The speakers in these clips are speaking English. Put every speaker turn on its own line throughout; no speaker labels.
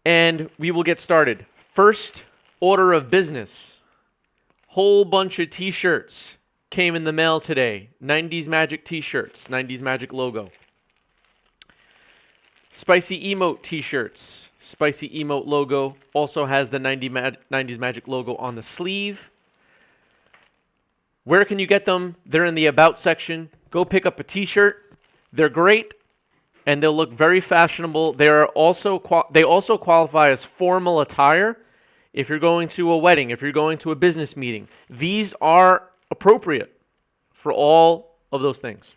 And we will get started. First order of business. Whole bunch of t-shirts came in the mail today. 90s Magic t-shirts, 90s Magic logo. Spicy Emote t-shirts. Spicy Emote logo also has the 90s Magic logo on the sleeve. Where can you get them? They're in the About section. Go pick up a t-shirt. They're great, and they'll look very fashionable. They also qualify as formal attire if you're going to a wedding, if you're going to a business meeting. These are appropriate for all of those things.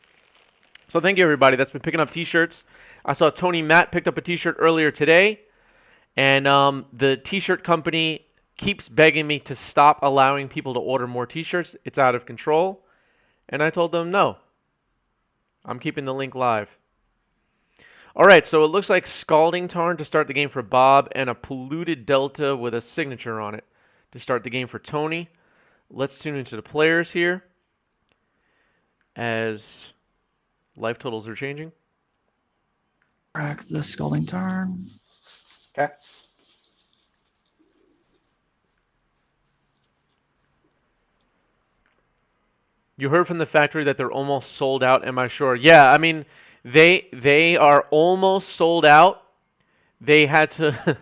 So thank you, everybody that's been picking up t-shirts. I saw Tony Matt picked up a t-shirt earlier today, and the t-shirt company keeps begging me to stop allowing people to order more t-shirts. It's out of control. And I told them, no, I'm keeping the link live. All right, so it looks like Scalding Tarn to start the game for Bob and a Polluted Delta with a signature on it to start the game for Tony. Let's tune into the players here as life totals are changing.
Crack the Scalding Tarn.
Okay.
You heard from the factory that they're almost sold out. Am I sure? Yeah, I mean, they are almost sold out. They had to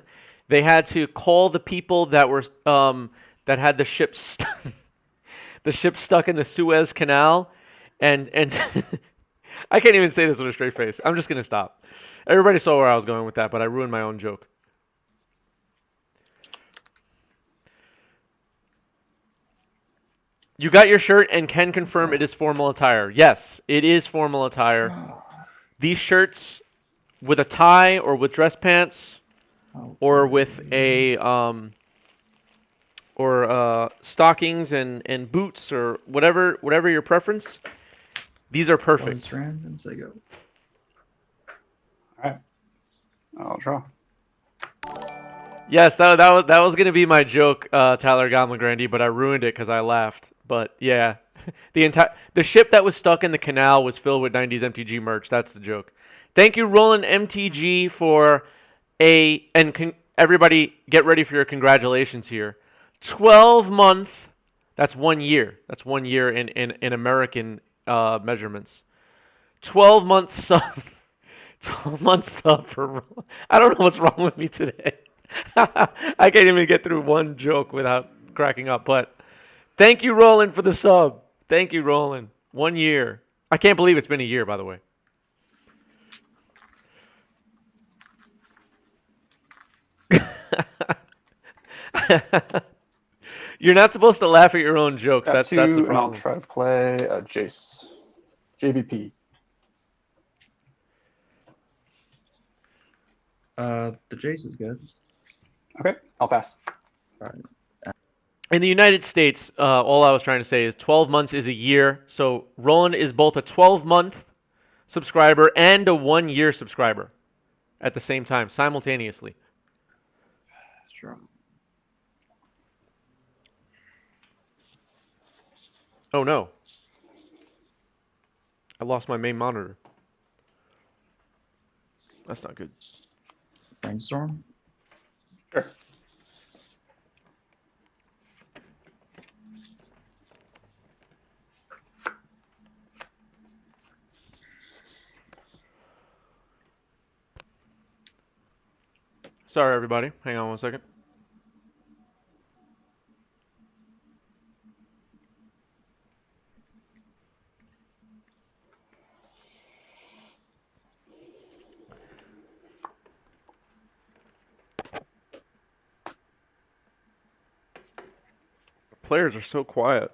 they had to call the people that were that had the ship stuck in the Suez Canal, and I can't even say this with a straight face. I'm just gonna stop. Everybody saw where I was going with that, but I ruined my own joke. You got your shirt and can confirm it is formal attire. Yes, it is formal attire. These shirts with a tie or with dress pants or with a stockings and boots or whatever your preference. These are perfect.
All right. I'll draw.
Yes, that was going to be my joke, Tyler Gomlagrandi, but I ruined it because I laughed. But yeah, the ship that was stuck in the canal was filled with 90s MTG merch. That's the joke. Thank you, Roland MTG, for everybody get ready for your congratulations here. 12-month. That's 1 year. That's 1 year in American measurements. 12-month sub. 12-month sub for. I don't know what's wrong with me today. I can't even get through one joke without cracking up. But thank you, Roland, for the sub. Thank you, Roland. 1 year. I can't believe it's been a year, by the way. You're not supposed to laugh at your own jokes. That's the problem.
I'll try to play a Jace. JVP.
The Jace is good.
Okay, I'll pass.
All right.
In the United States, all I was trying to say is 12 months is a year. So Roland is both a 12-month subscriber and a 1-year subscriber at the same time, simultaneously.
Sure.
Oh, no. I lost my main monitor. That's not good.
Brainstorm.
Sure.
Sorry, everybody. Hang on 1 second. Players are so quiet.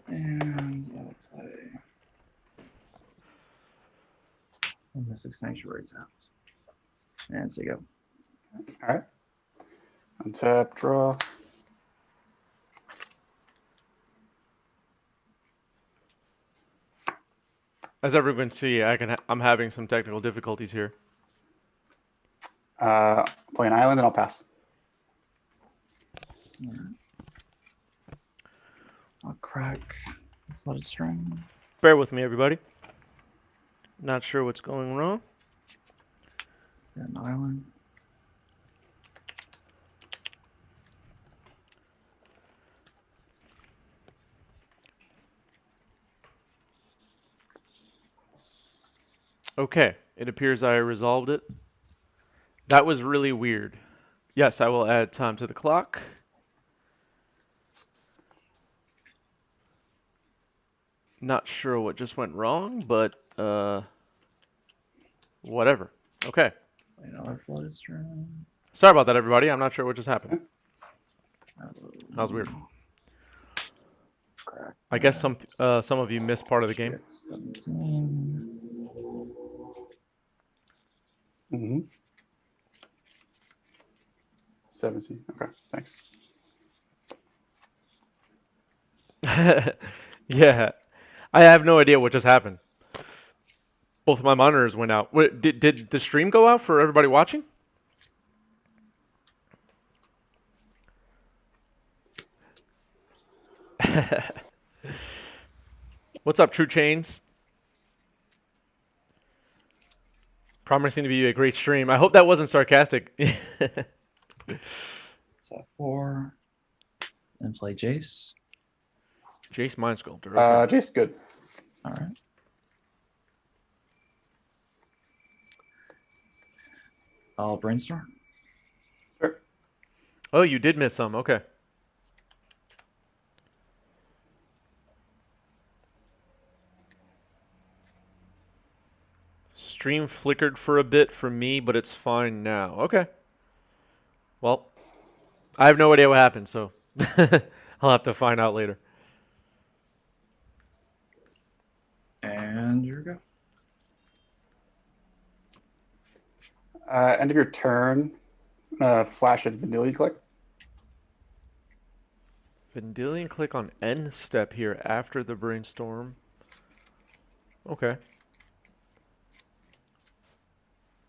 And I'll play. And the 6 Sanctuaries out. And so you go.
All right. Untap, draw.
As everyone can see, I'm having some technical difficulties here.
Play an island and I'll pass.
All right. I'll crack Flooded String.
Bear with me, everybody. Not sure what's going wrong.
Got an island.
Okay, it appears I resolved it. That was really weird. Yes, I will add time to the clock. Not sure what just went wrong, but whatever. Okay.
Another flooded stream.
Sorry about that, everybody. I'm not sure what just happened. That was weird.
Crack.
I guess some of you missed part of the game.
17.
Mm-hmm. 17. Okay, thanks.
Yeah, I have no idea what just happened. Both of my monitors went out. Did the stream go out for everybody watching? What's up, True Chains? Promising to be a great stream. I hope that wasn't sarcastic.
So 4. And play Jace.
Jace Mind Sculptor. Okay.
Jace, good.
All right. I'll brainstorm.
Sure.
Oh, you did miss some. Okay. Stream flickered for a bit for me, but it's fine now. Okay. Well, I have no idea what happened, so I'll have to find out later.
And here we go.
End of your turn. Flash at Vanilla click.
Vendilion click on end step here after the brainstorm. Okay.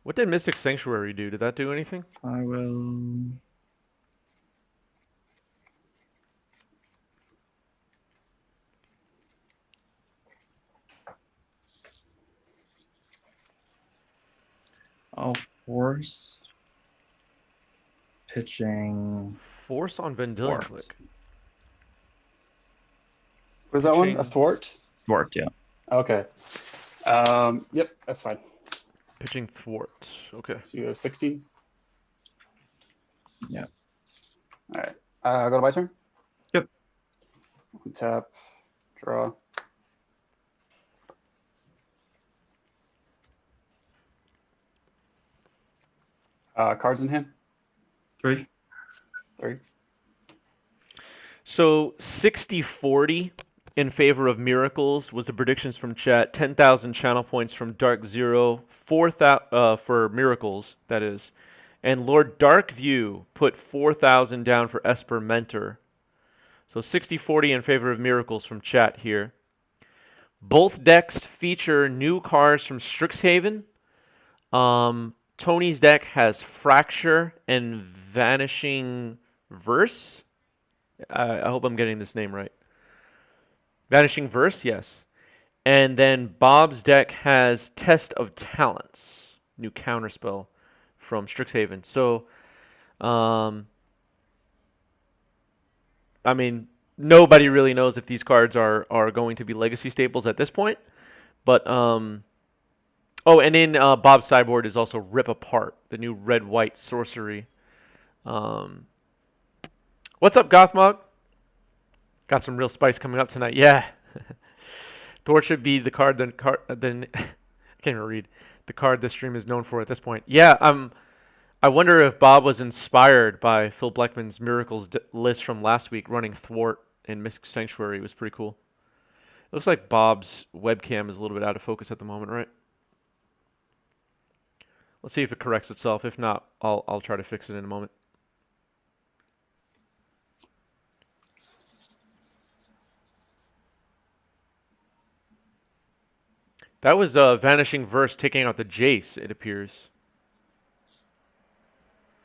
What did Mystic Sanctuary do? Did that do anything?
I will. I'll force pitching.
Force on Vendilion
Thwart.
click.
What is that one?
Pitching.
A thwart?
Thwart, yeah.
Okay. Yep, that's fine.
Pitching thwart. Okay.
So you go 60.
Yeah.
All right. Go to my turn?
Yep.
Tap. Draw. Cards in hand?
3.
3.
So 60-40 in favor of Miracles was the predictions from chat. 10,000 channel points from Dark Zero. 4,000 for Miracles, that is. And Lord Darkview put 4,000 down for Esper Mentor. So 60-40 in favor of Miracles from chat here. Both decks feature new cards from Strixhaven. Tony's deck has Fracture and Vanishing Verse. I hope I'm getting this name right. Vanishing Verse, yes. And then Bob's deck has Test of Talents, new counterspell from Strixhaven. So, I mean, nobody really knows if these cards are going to be legacy staples at this point. But, oh, and in Bob's sideboard is also Rip Apart, the new red-white sorcery. What's up, Gothmog? Got some real spice coming up tonight. Yeah. Thor should be the card I can't even read. The card this stream is known for at this point. Yeah, I wonder if Bob was inspired by Phil Bleckman's Miracles list from last week running Thwart and Mystic Sanctuary. It was pretty cool. It looks like Bob's webcam is a little bit out of focus at the moment, right? Let's see if it corrects itself. If not, I'll try to fix it in a moment. That was Vanishing Verse taking out the Jace, it appears.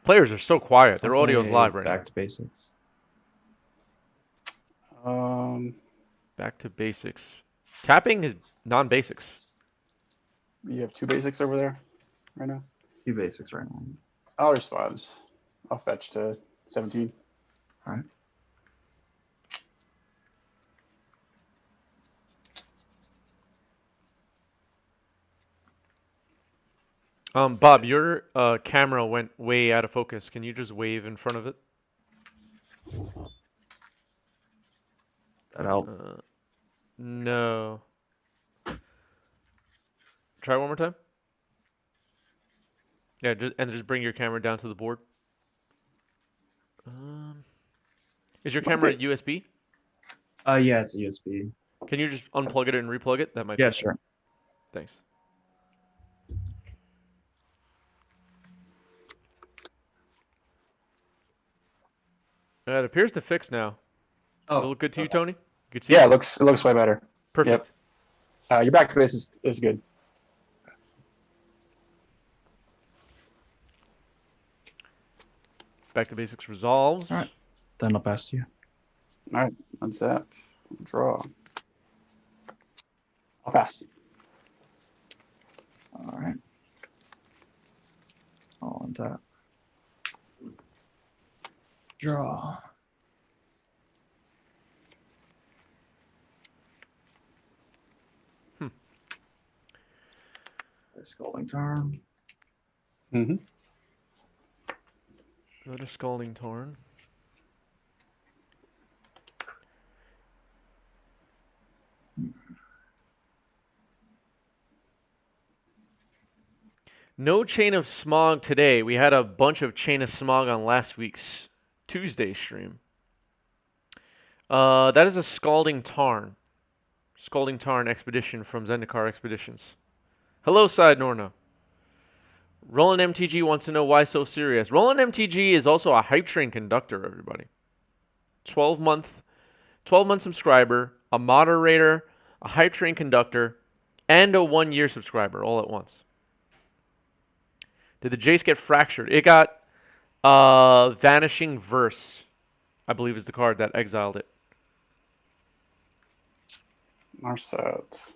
Players are so quiet. Their audio is live right now.
Back to basics.
Back to basics. Tapping is non-basics.
You have 2 basics over there right now?
2 basics right now.
I'll respond. I'll fetch to 17.
All right.
Bob, your camera went way out of focus. Can you just wave in front of it?
That help.
No. Try one more time. Yeah, just bring your camera down to the board. Is your camera USB?
Yeah, it's a USB.
Can you just unplug it and replug it? That might.
Yeah,
fix it.
sure.
Thanks. It appears to fix now.
Oh,
Does it look good to you, Tony? You can see
Yeah,
it?
it looks way better.
Perfect.
Your back to base is good.
Back to basics resolves.
All right. Then I'll pass to you.
All right, untap, draw. I'll pass.
All right. All on tap. Draw. Scalding Tarn.
Mm-hmm.
Another Scalding Tarn. No Chain of Smog today. We had a bunch of Chain of Smog on last week's Tuesday stream. That is a Scalding Tarn. Scalding Tarn Expedition from Zendikar Expeditions. Hello, Side Norna. Roland MTG wants to know why so serious. Roland MTG is also a Hype Train conductor, everybody. 12-month subscriber, a moderator, a Hype Train conductor, and a 1-year subscriber all at once. Did the Jace get fractured? It got Vanishing Verse, I believe is the card that exiled it.
Narset.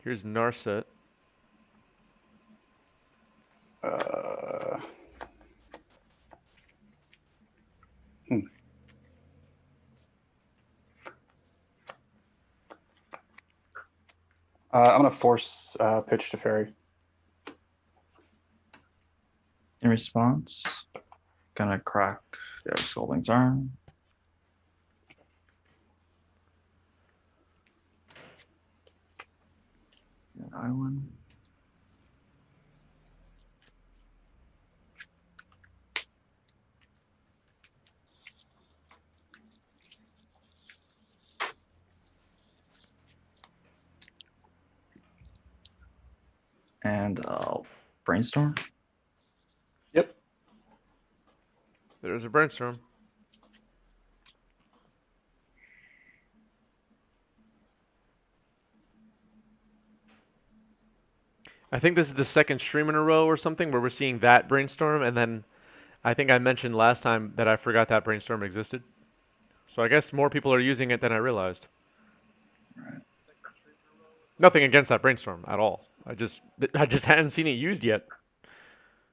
Here's Narset.
I'm gonna force pitch to Fairy.
In response, gonna crack their Scalding Tarn. An island. And Brainstorm.
Yep.
There's a Brainstorm. I think this is the second stream in a row or something where we're seeing that Brainstorm, and then I think I mentioned last time that I forgot that Brainstorm existed. So I guess more people are using it than I realized.
Right.
Nothing against that Brainstorm at all. I just hadn't seen it used yet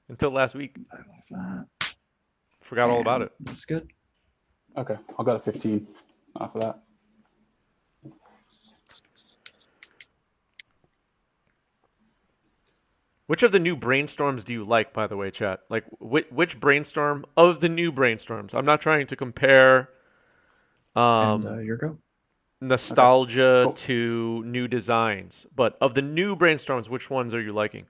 until last week.
I love that.
Forgot all about it.
That's good.
Okay, I'll go to 15 off of that.
Which of the new Brainstorms do you like, by the way, chat? Like, which Brainstorm of the new Brainstorms? I'm not trying to compare
Your go.
nostalgia
Cool.
to new designs, but of the new Brainstorms, which ones are you liking?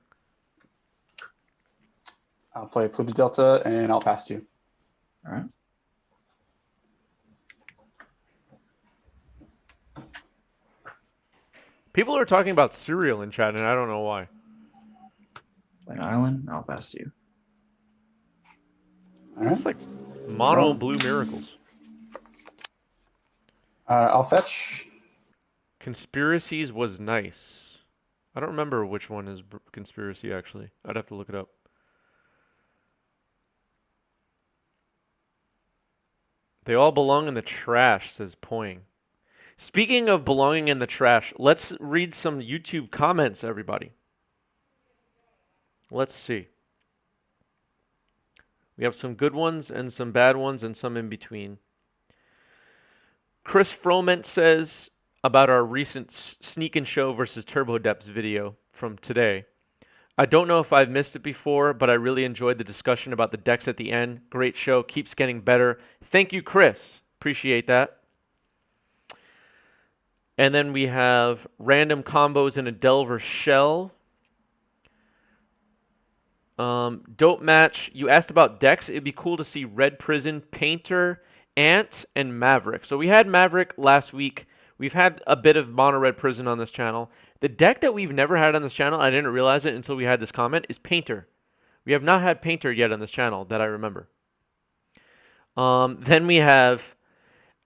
I'll play Pluto Delta and I'll pass to you.
All right.
People are talking about cereal in chat, and I don't know why.
An island. I'll pass to you.
All right.
It's like mono blue miracles.
I'll fetch.
Conspiracies was nice. I don't remember which one is conspiracy, actually. I'd have to look it up. They all belong in the trash, says Poing. Speaking of belonging in the trash, let's read some YouTube comments, everybody. Let's see. We have some good ones and some bad ones and some in between. Chris Froment says about our recent Sneak and Show versus Turbo Depths video from today. I don't know if I've missed it before, but I really enjoyed the discussion about the decks at the end. Great show. Keeps getting better. Thank you, Chris. Appreciate that. And then we have random combos in a Delver Shell. Dope match. You asked about decks. It'd be cool to see Red Prison, Painter, Ant, and Maverick. So we had Maverick last week. We've had a bit of Mono Red Prison on this channel. The deck that we've never had on this channel, I didn't realize it until we had this comment, is Painter. We have not had Painter yet on this channel that I remember. Then we have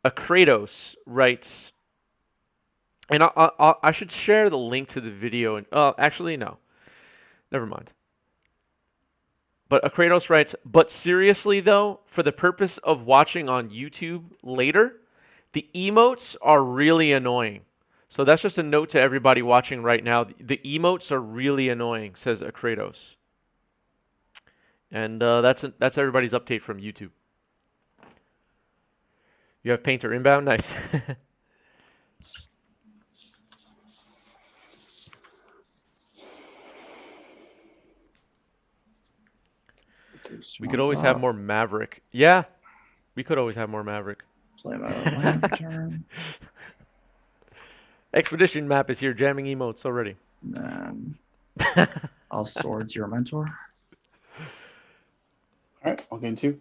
a Kratos writes, and I should share the link to the video. And actually, no. Never mind. But Kratos writes, but seriously though, for the purpose of watching on YouTube later, the emotes are really annoying. So that's just a note to everybody watching right now. The emotes are really annoying, says Kratos. And that's everybody's update from YouTube. You have Painter inbound? Nice. We could always have more Maverick. Yeah, we could always have more Maverick.
Play my land turn.
Expedition map is here, jamming emotes already.
Then I'll Swords your mentor.
All right, I'll gain 2.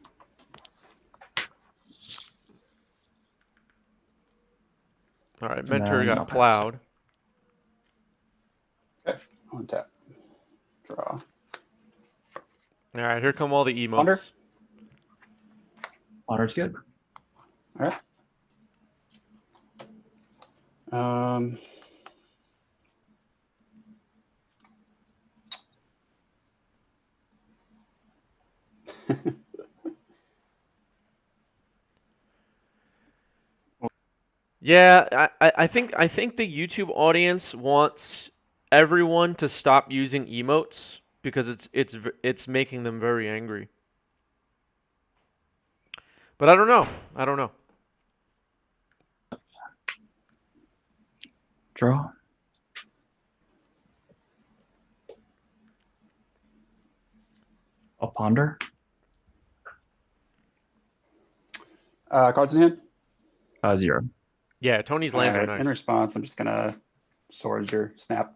All right, Mentor
then I'll
got
pass.
plowed.
Okay, on tap. Draw.
All right, here come all the emotes.
Ponder.
Honor's good.
All right.
Yeah, I think the YouTube audience wants everyone to stop using emotes because it's making them very angry. But I don't know. I don't know.
Draw. I'll ponder.
Cards in hand.
0.
Yeah, Tony's lands are
Alright,
nice.
in response, I'm just gonna Swords your snap.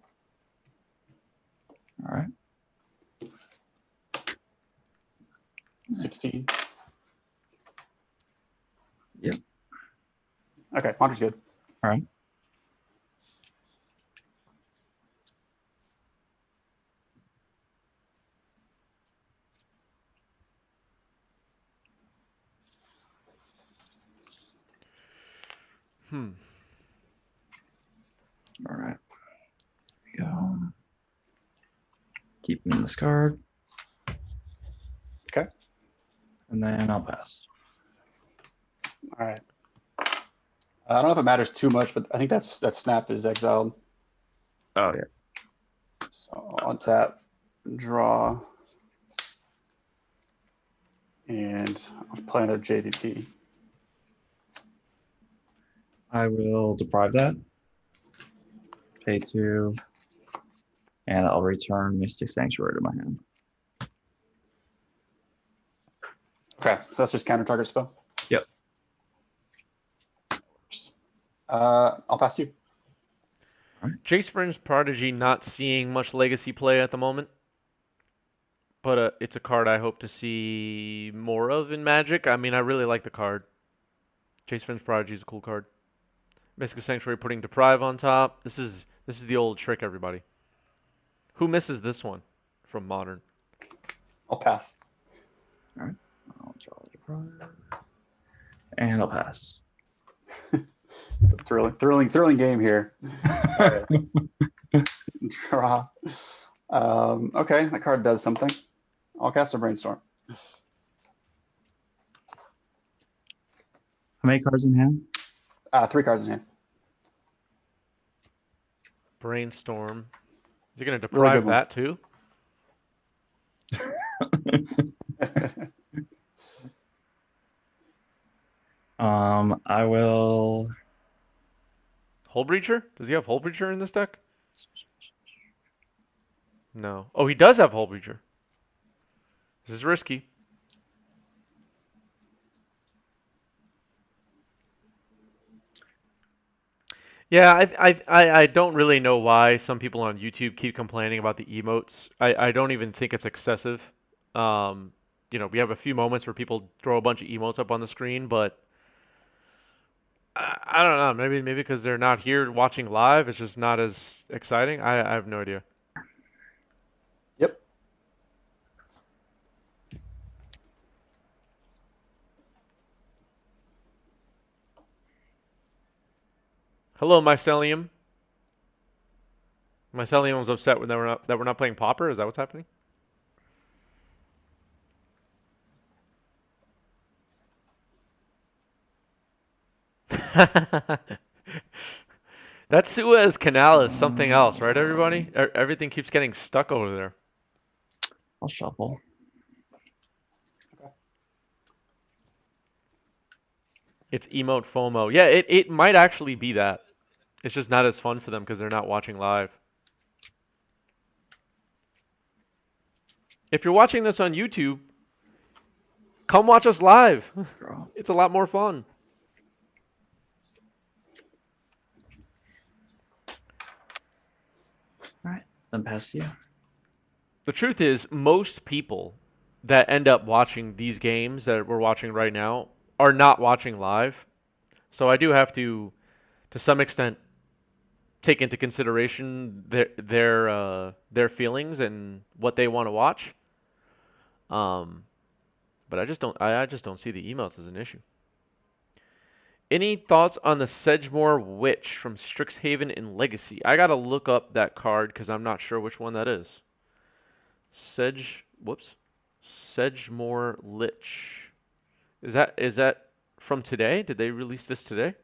All right.
16.
Yep.
Okay, Ponder's good.
All right. All right. Here we go. Keep him in this card.
Okay.
And then I'll pass.
All right. I don't know if it matters too much, but I think that snap is exiled.
Oh, yeah.
So on tap, draw, and I'll play another JVP.
I will deprive that. Pay 2. And I'll return Mystic Sanctuary to my hand.
Okay, so that's just counter target spell.
Yep.
I'll pass you.
Jace Fringe Prodigy not seeing much legacy play at the moment. But it's a card I hope to see more of in Magic. I mean, I really like the card. Jace Fringe Prodigy is a cool card. Mystic Sanctuary putting Deprive on top. This is the old trick, everybody. Who misses this one from Modern?
I'll pass.
All right. I'll draw the Deprive. And I'll pass.
It's a thrilling game here. All right. Draw. Okay, that card does something. I'll cast a Brainstorm.
How many cards in hand?
3 cards in hand.
Brainstorm. Is he going to
Really
deprive
good ones.
that too?
I will.
Hull Breacher? Does he have Hull Breacher in this deck? No. Oh, he does have Hull Breacher. This is risky. Yeah, I don't really know why some people on YouTube keep complaining about the emotes. I don't even think it's excessive. We have a few moments where people throw a bunch of emotes up on the screen, but I don't know. Maybe because they're not here watching live, it's just not as exciting. I have no idea.
Yep.
Hello, Mycelium. Mycelium was upset when that we're not playing Pauper. Is that what's happening? That Suez Canal is something else, right, everybody? Everything keeps getting stuck over there.
I'll shuffle.
It's emote FOMO. Yeah, it might actually be that. It's just not as fun for them because they're not watching live. If you're watching this on YouTube, come watch us live.
Draw.
It's a lot more fun.
All right, then pass you.
The truth is, most people that end up watching these games that we're watching right now are not watching live. So I do have to some extent, take into consideration their feelings and what they want to watch. But I just don't see the emails as an issue. Any thoughts on the Sedgemoor Witch from Strixhaven in Legacy? I gotta look up that card because I'm not sure which one that is. Sedgemoor Lich. Is that from today? Did they release this today?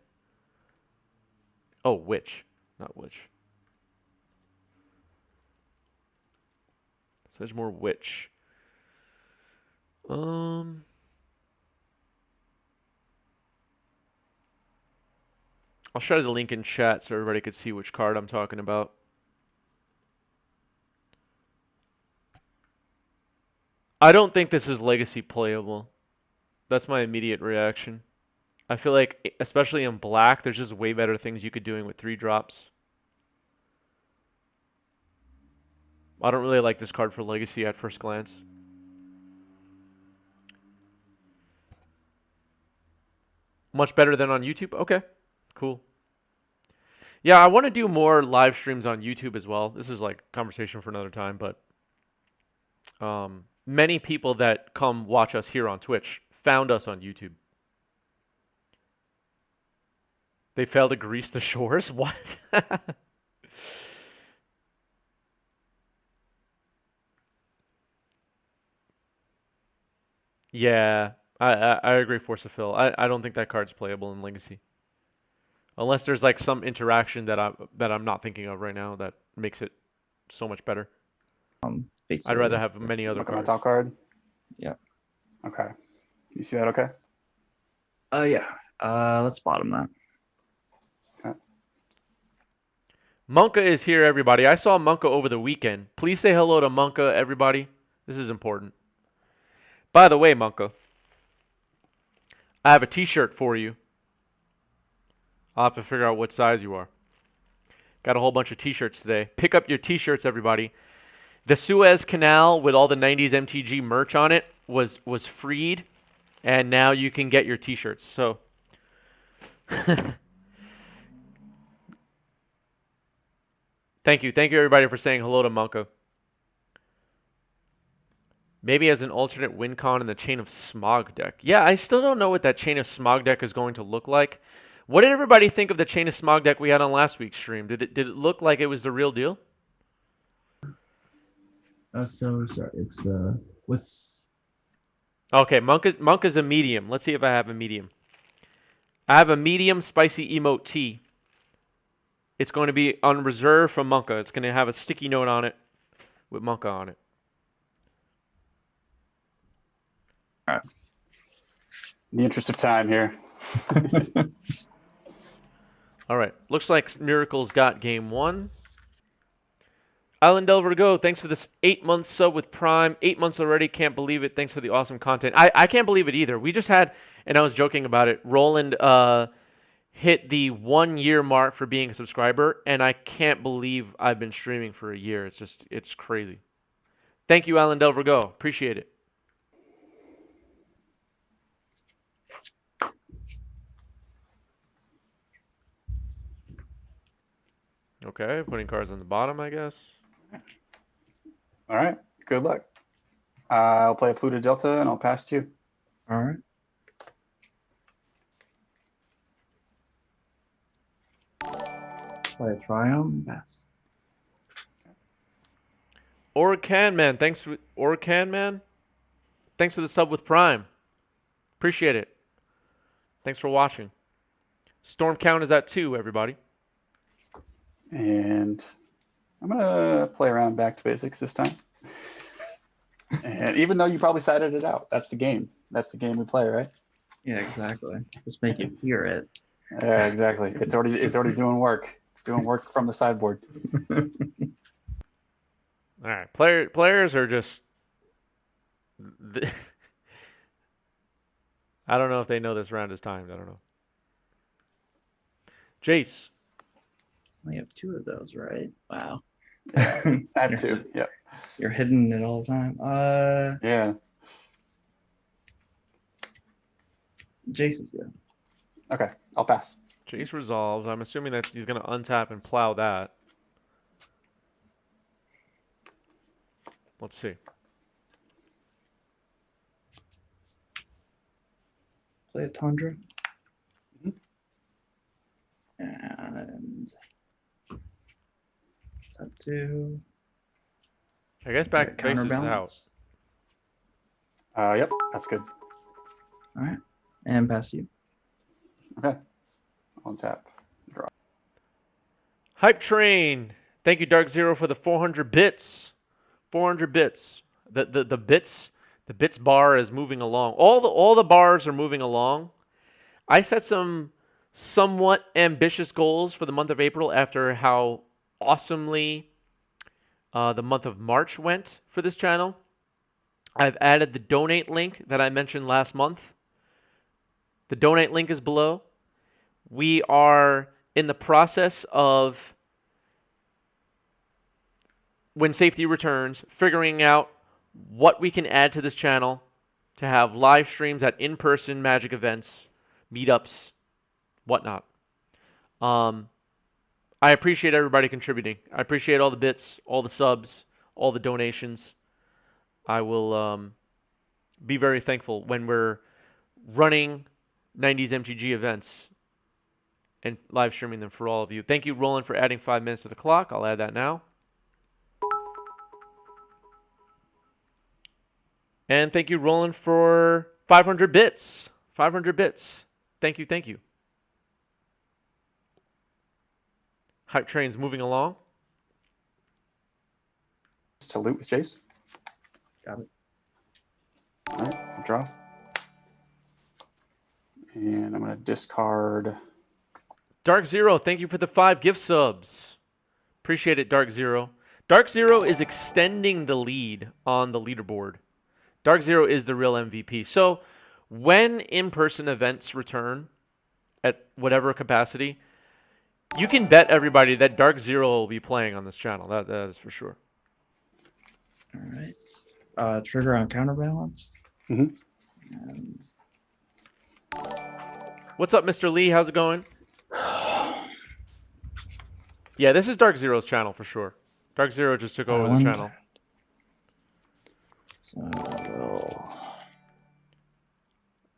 Oh, Witch, not Witch. Sedgemoor Witch. I'll share the link in chat so everybody could see which card I'm talking about. I don't think this is Legacy playable. That's my immediate reaction. I feel like, especially in black, there's just way better things you could doing with 3-drops. I don't really like this card for Legacy at first glance. Much better than on YouTube? Okay, cool. Yeah, I want to do more live streams on YouTube as well. This is like conversation for another time, but many people that come watch us here on Twitch found us on YouTube. They failed to grease the shores? What? Yeah, I agree, Force of Phil. I don't think that card's playable in Legacy. Unless there's like some interaction that I'm not thinking of right now that makes it so much better. I'd rather have many other
Look at my
cards.
top card.
Yeah.
Okay. You see that okay?
Yeah. Let's bottom that.
Okay.
Monka is here, everybody. I saw Monka over the weekend. Please say hello to Monka, everybody. This is important. By the way, Monka, I have a t-shirt for you. I'll have to figure out what size you are. Got a whole bunch of t-shirts today. Pick up your t-shirts, everybody. The Suez Canal with all the 90s MTG merch on it was freed, and now you can get your t-shirts. So thank you everybody for saying hello to Monka. Maybe as an alternate win con in the Chain of Smog deck. Yeah, I still don't know what that Chain of Smog deck is going to look like. What did everybody think of the Chain of Smog deck we had on last week's stream? Did it look like it was the real deal?
So sorry. It's what's
Okay, Monka's a medium. Let's see if I have a medium. I have a medium spicy emote tea. It's going to be on reserve from Monka. It's going to have a sticky note on it with Monka on it.
Alright.
In the interest of time here.
All right. Looks like Miracle's got game 1. Island Delver Go, thanks for this 8-month sub with Prime. 8 months already. Can't believe it. Thanks for the awesome content. I can't believe it either. We just had, and I was joking about it, Roland hit the 1-year mark for being a subscriber, and I can't believe I've been streaming for a year. It's crazy. Thank you, Island Delver Go. Appreciate it. Okay, putting cards on the bottom, I guess.
All right. Good luck. I'll play a Fluted Delta and I'll pass to you.
All right. Play a Triumph. Pass.
Orcan Man, thanks for the sub with Prime. Appreciate it. Thanks for watching. Storm count is at 2, everybody.
And I'm going to play around back to basics this time. And even though you probably cited it out, that's the game. That's the game we play, right?
Yeah, exactly. Just make you hear it.
Yeah, exactly. It's already doing work. It's doing work from the sideboard.
All right, players are just. I don't know if they know this round is timed. I don't know. Jace.
We have 2 of those, right? Wow.
I have 2. Yeah.
You're hitting it all the time.
Yeah.
Jace is good.
Okay. I'll pass.
Jace resolves. I'm assuming that he's going to untap and plow that. Let's see.
Play a Tundra.
Mhm.
And tap 2.
I guess back bases is out.
Counterbalance.
Yep. That's good.
All right. And pass you.
Okay. On tap. Draw.
Hype Train. Thank you, Dark Zero, for the 400 bits. 400 bits. The bits bar is moving along. All the bars are moving along. I set some somewhat ambitious goals for the month of April after how awesomely the month of March went for this channel. I've added the donate link that I mentioned last month. The donate link is below. We are in the process of, when safety returns, figuring out what we can add to this channel to have live streams at in-person Magic events, meetups, whatnot. I appreciate everybody contributing. I appreciate all the bits, all the subs, all the donations. I will be very thankful when we're running 90s MTG events and live streaming them for all of you. Thank you, Roland, for adding 5 minutes to the clock. I'll add that now. And thank you, Roland, for 500 bits. 500 bits. Thank you, thank you. Hype Train's moving along.
To loot with Jace.
Got it.
All right. I'll draw. And I'm going to discard.
Dark Zero, thank you for the 5 gift subs. Appreciate it, Dark Zero. Dark Zero is extending the lead on the leaderboard. Dark Zero is the real MVP. So when in-person events return at whatever capacity, you can bet everybody that Dark Zero will be playing on this channel. That is for sure.
All right. Trigger on counterbalance.
Mm-hmm.
And
What's up, Mr. Lee? How's it going? Yeah, this is Dark Zero's channel for sure. Dark Zero just took over the channel.
So we'll...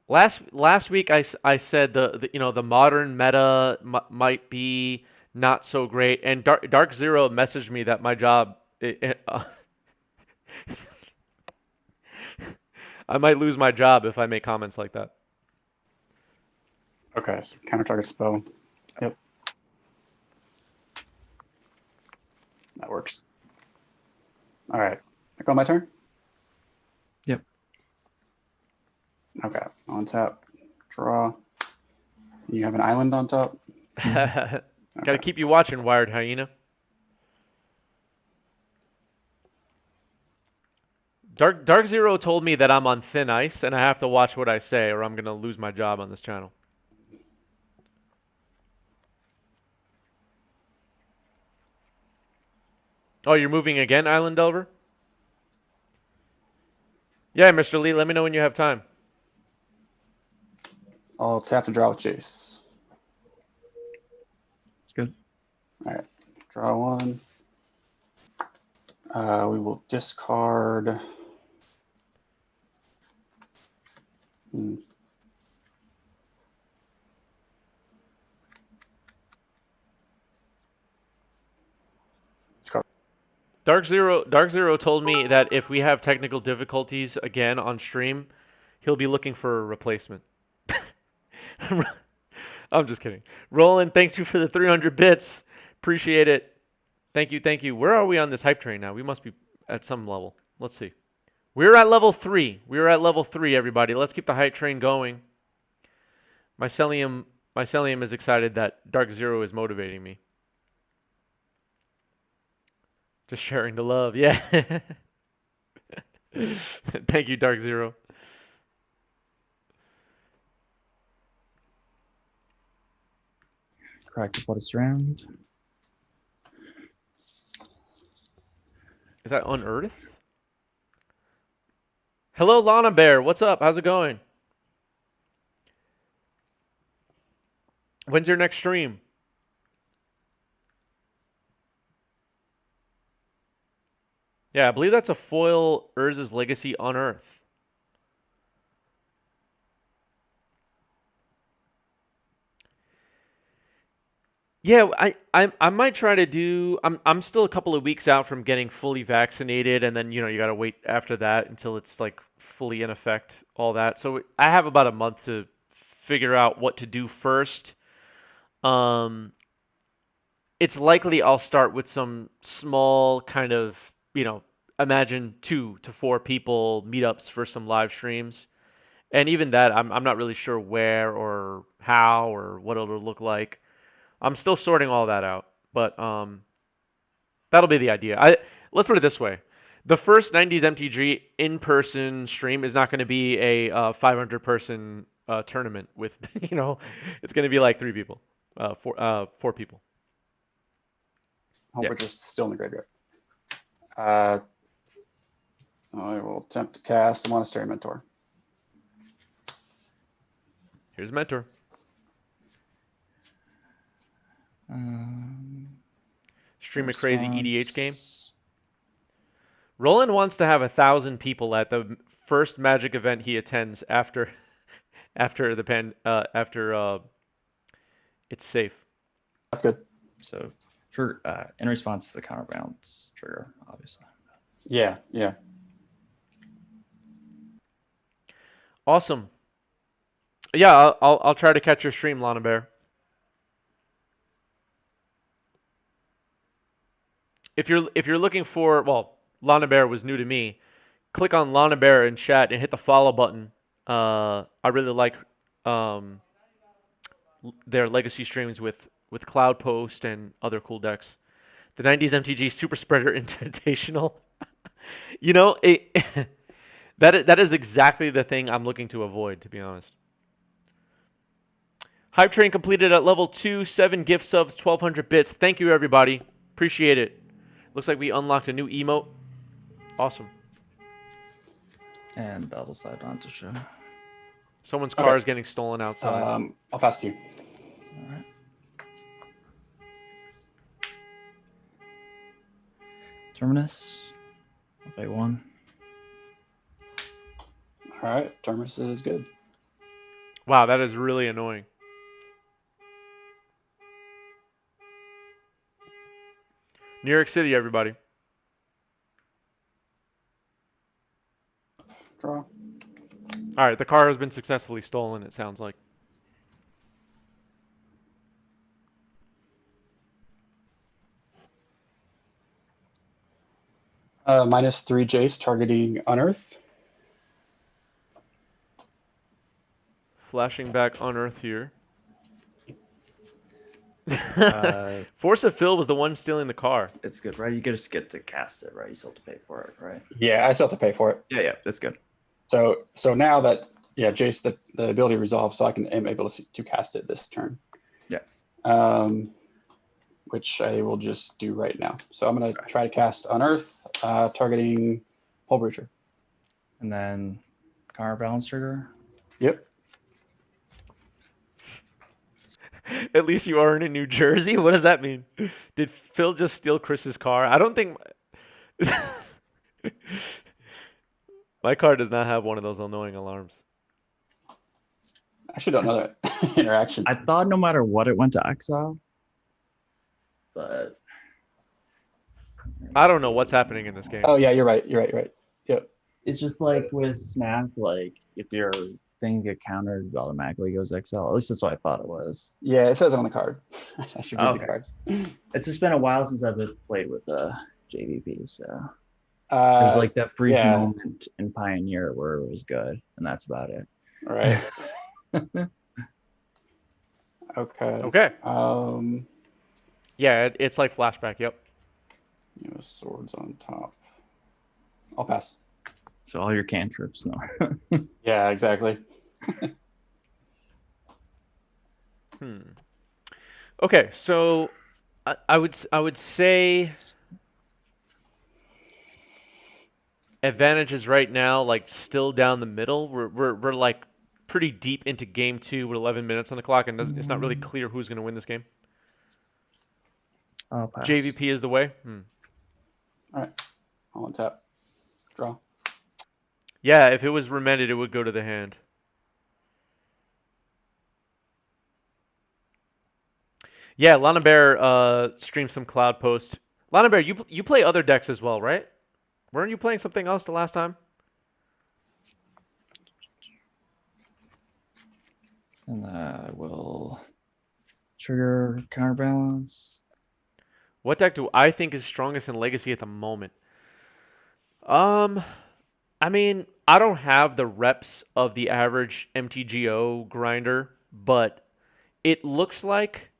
Last week I said the modern meta might be not so great, and Dark Zero messaged me that my job I might lose my job if I make comments like that.
Okay. So counter target spell. Yep. That works. All right. I go my turn?
Yep.
Okay, on tap, draw. You have an island on top.
Got to
Okay.
keep you watching, Wired Hyena. Dark Zero told me that I'm on thin ice and I have to watch what I say or I'm gonna lose my job on this channel. Oh, you're moving again, Island Delver? Yeah, Mr. Lee, let me know when you have time.
I'll tap to draw with Jace.
It's good.
All right, draw one. We will discard. Discard.
Dark Zero told me that if we have technical difficulties again on stream, he'll be looking for a replacement. I'm just kidding. Roland, thanks you for the 300 bits. Appreciate it. Thank you, thank you. Where are we on this hype train now? We must be at some level. Let's see. We're at level 3. We're at level 3, everybody. Let's keep the hype train going. Mycelium is excited that Dark Zero is motivating me. Just sharing the love. Yeah. Thank you, Dark Zero.
Crack the bodice round.
Is that unearthed? Hello, Lana Bear. What's up? How's it going? When's your next stream? Yeah, I believe that's a foil Urza's Legacy Unearth. Yeah, I might try to do. I'm still a couple of weeks out from getting fully vaccinated, and then you gotta wait after that until it's like fully in effect, all that. So I have about a month to figure out what to do first. It's likely I'll start with some small kind of imagine 2 to 4 people meetups for some live streams, and even that I'm not really sure where or how or what it'll look like. I'm still sorting all that out, but that'll be the idea. Let's put it this way: the first 90s MTG in-person stream is not going to be a 500-person tournament with it's going to be like 3 people, 4 people.
Hope
Yeah.
we're just still in the graveyard. I will attempt to cast a Monastery Mentor.
Here's Mentor. Stream a crazy EDH game. Roland wants to have 1,000 people at the first Magic event he attends after it's safe.
That's good.
So for in response to the counterbalance trigger, obviously.
Yeah, yeah.
Awesome. Yeah, I'll try to catch your stream, Lana Bear. If you're looking for, well, Lana Bear was new to me. Click on Lana Bear in chat and hit the follow button. I really like their legacy streams with Cloud Post and other cool decks. The 90s MTG Super Spreader Invitational. That is exactly the thing I'm looking to avoid, to be honest. Hype Train completed at level 2, 7 gift subs, 1,200 bits. Thank you, everybody. Appreciate it. Looks like we unlocked a new emote. Awesome.
And Battle Side on to show.
Someone's car is getting stolen outside.
I'll pass to you.
All right. Terminus. Okay, 1.
All right, Terminus is good.
Wow, that is really annoying. New York City, everybody.
Draw.
All right, the car has been successfully stolen, it sounds like.
-3 Jace targeting Unearth.
Flashing back Unearth here.
Uh,
Force of Phil was the one stealing the car.
it's good, right? You just get to cast it, right? You still have to pay for it, right?
Yeah, I still have to pay for it.
Yeah, that's good.
So now that Jace, the ability resolves, so am able to cast it this turn.
Yeah.
Which I will just do right now. So I'm gonna try to cast Unearth, targeting Hull Breacher.
And then counterbalance trigger.
Yep.
At least you aren't in New Jersey. What does that mean? Did Phil just steal Chris's car? I don't think my car does not have one of those annoying alarms.
I actually don't know that interaction.
I thought no matter what, it went to exile. But
I don't know what's happening in this game.
Oh yeah, you're right. Yep.
it's just like with Snap, like if your thing get countered, it automatically goes exile. At least that's what I thought it was.
Yeah, it says it on the card. I should read
Okay.
the card.
It's just been a while since I've played with JVP, so
Uh,
there's like that brief
yeah.
moment in Pioneer where it was good, and that's about it.
Right. Okay.
Okay.
Yeah,
it's like flashback. Yep.
swords on top. I'll pass.
So all your cantrips, no.
Yeah, exactly.
Okay, so I would say advantages right now, like still down the middle. We're like pretty deep into game 2 with 11 minutes on the clock, and it's not really clear who's going to win this game.
I'll pass.
JVP is the way.
All right. I'll untap. Draw.
Yeah, if it was remanded, it would go to the hand. Yeah, Lana Bear streamed some Cloud Post. Lana Bear, you play other decks as well, right? Weren't you playing something else the last time?
And I will trigger counterbalance.
What deck do I think is strongest in Legacy at the moment? I mean, I don't have the reps of the average MTGO grinder, but it looks like,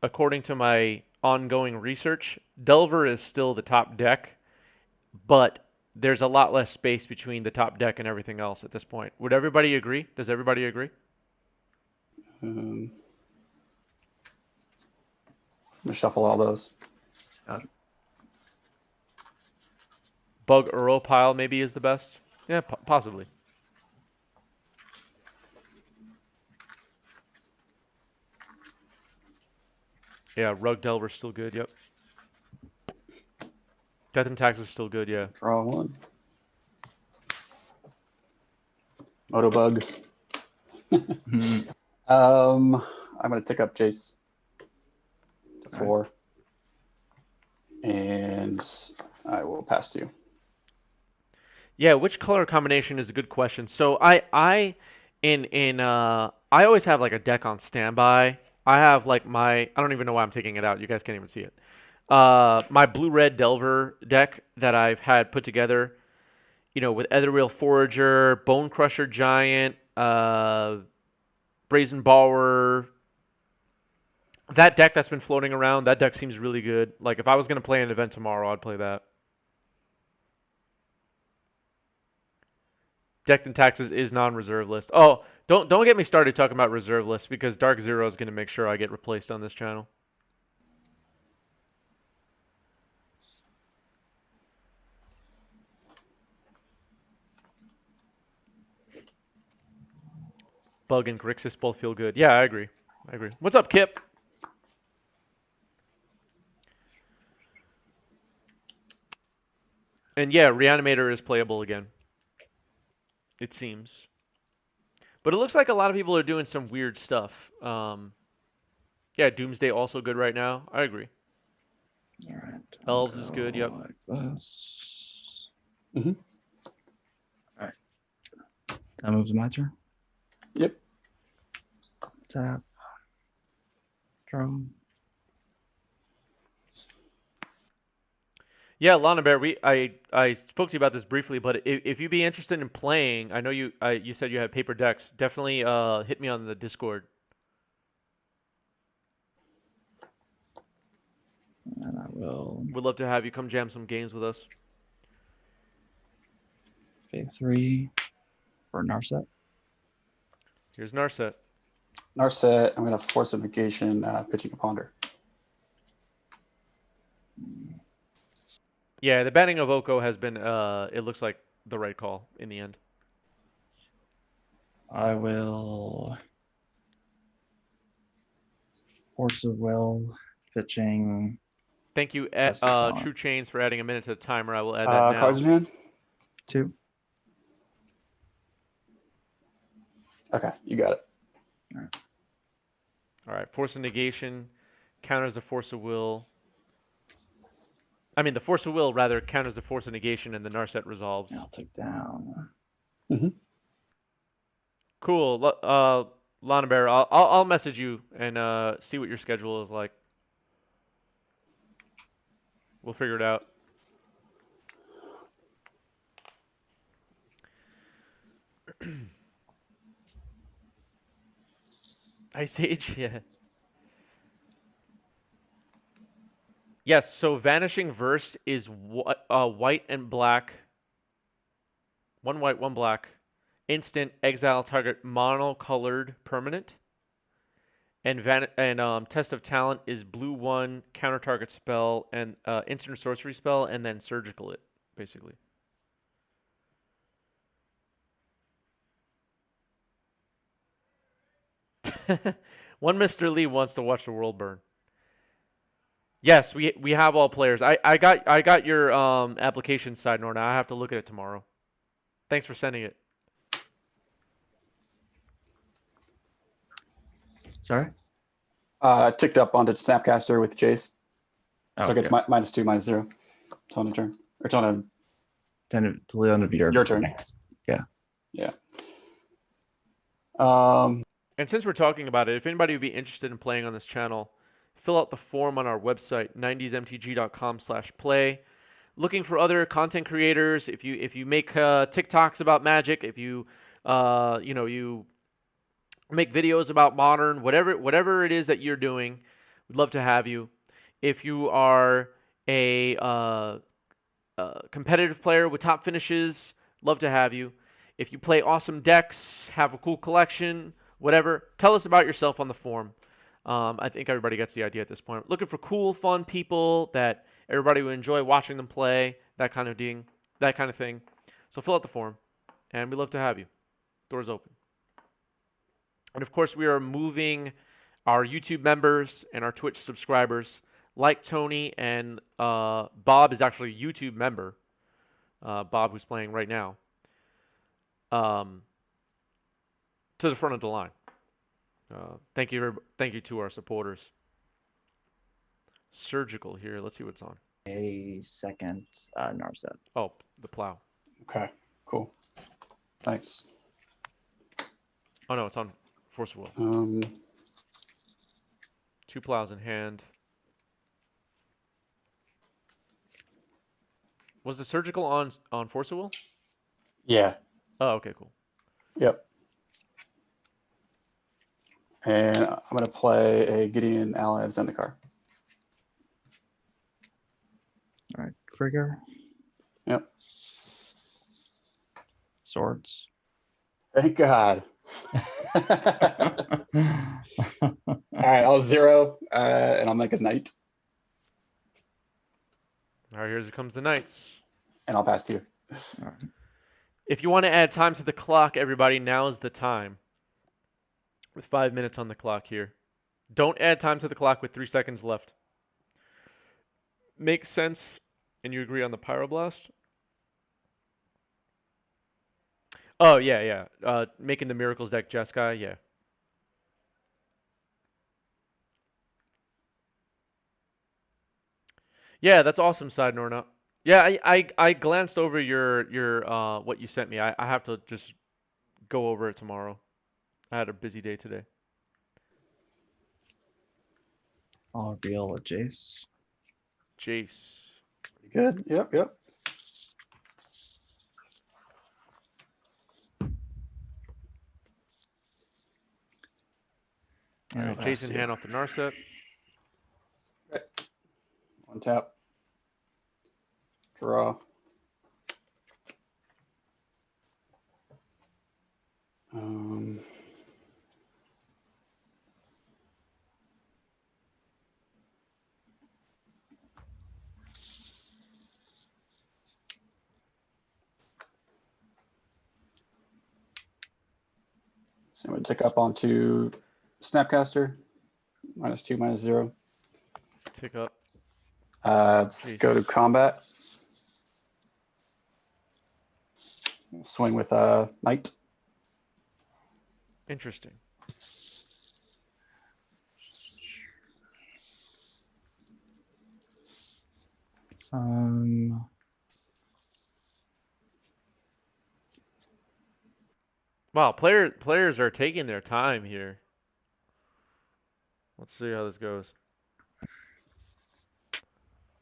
according to my ongoing research, Delver is still the top deck, but there's a lot less space between the top deck and everything else at this point. Would everybody agree? Does everybody agree?
I'm gonna shuffle all those.
Got it.
Bug Uro pile maybe is the best? Yeah, possibly. Yeah, Rug Delver's still good, yep. Death and Tax is still good, yeah.
Draw one. Motobug. I'm gonna tick up Jace to 4. And I will pass to you.
Yeah, which color combination is a good question. So I always have like a deck on standby. I have like I don't even know why I'm taking it out. You guys can't even see it. My blue-red Delver deck that I've had put together, with Etherwheel Forager, Bone Crusher Giant, Brazen Borrower. That deck that's been floating around, that deck seems really good. Like if I was going to play an event tomorrow, I'd play that. Decked and Taxes is non-reserve list. Oh, don't get me started talking about reserve lists because Dark Zero is going to make sure I get replaced on this channel. Bug and Grixis both feel good. Yeah, I agree. What's up, Kip? And yeah, Reanimator is playable again. It seems. But it looks like a lot of people are doing some weird stuff. Yeah, Doomsday also good right now. I agree.
All right.
Elves is good, yep.
Like this.
Mm-hmm.
All right. That moves my turn.
Yep.
Tap. Draw.
Yeah, Lana Bear, I spoke to you about this briefly, but if you'd be interested in playing, I know you said you had paper decks. Definitely hit me on the Discord.
And I will
We'd love to have you come jam some games with us.
pay 3 for Narset.
Here's Narset.
Narset, I'm going to force a negation, pitching a ponder.
Yeah, the banning of Oko has been, it looks like the right call in the end.
I will Force of Will, pitching
Thank you,
Jessica.
True Chains, for adding a minute to the timer. I will add that now.
Cards in hand?
2.
Okay, you got it.
All right, Force of Negation counters the Force of Will. I mean, the Force of Will, rather, counters the Force of Negation, and the Narset resolves.
I'll take down.
Cool. Lana Bear, I'll message you and see what your schedule is like. We'll figure it out. Ice Age, yeah. Yes, so Vanishing Verse is white and black. 1 white, 1 black. Instant, exile target mono-colored permanent. And Test of Talent is blue 1, counter target spell, and instant sorcery spell, and then surgical it, basically. One Mr. Lee wants to watch the world burn. Yes, we have all players. I got your application side, Norna. I have to look at it tomorrow. Thanks for sending it.
Sorry?
Ticked up onto Snapcaster with Jace.
Oh,
So it gets
okay.
-2, -0. It's on a turn. Or it's on a
Then to the end of your
turn.
next. Yeah.
Yeah.
And since we're talking about it, if anybody would be interested in playing on this channel, fill out the form on our website, 90smtg.com/play. Looking for other content creators. If you make TikToks about Magic, if you you make videos about Modern, whatever it is that you're doing, we'd love to have you. If you are a competitive player with top finishes, love to have you. If you play awesome decks, have a cool collection, whatever, tell us about yourself on the forum. I think everybody gets the idea at this point. Looking for cool, fun people that everybody would enjoy watching them play, that kind of thing. So fill out the form, and we'd love to have you. Doors open. And of course, we are moving our YouTube members and our Twitch subscribers, like Tony and Bob is actually a YouTube member. Bob, who's playing right now, to the front of the line. Thank you to our supporters. Surgical here. Let's see what's on.
A second Narset.
Oh, the plow.
Okay, cool. Thanks.
Oh no, it's on Force of Will. 2 plows in hand. Was the surgical on Force of Will?
Yeah.
Oh, okay, cool.
Yep. And I'm going to play a Gideon ally of Zendikar.
All right. Trigger.
Yep.
Swords.
Thank God. All right, I'll 0, and I'll make his knight.
All right, here comes the Knights.
And I'll pass to you.
All right.
If you want to add time to the clock, everybody, now's the time. With 5 minutes on the clock here. Don't add time to the clock with 3 seconds left. Makes sense, and you agree on the Pyroblast? Oh, yeah. Making the Miracles deck Jeskai, yeah. Yeah, that's awesome, Side Norna. Yeah, I glanced over your what you sent me. I have to just go over it tomorrow. I had a busy day today.
I'll reveal a Jace.
Jace.
Good. Yep. Yep.
All
And
right,
I'll
Jason
pass you.
hand off the Narset.
One tap. Draw. Um, so I'm going to tick up onto Snapcaster. -2, -0.
Tick up.
Let's go to combat. Swing with Knight.
Interesting. Wow, players are taking their time here. Let's see how this goes.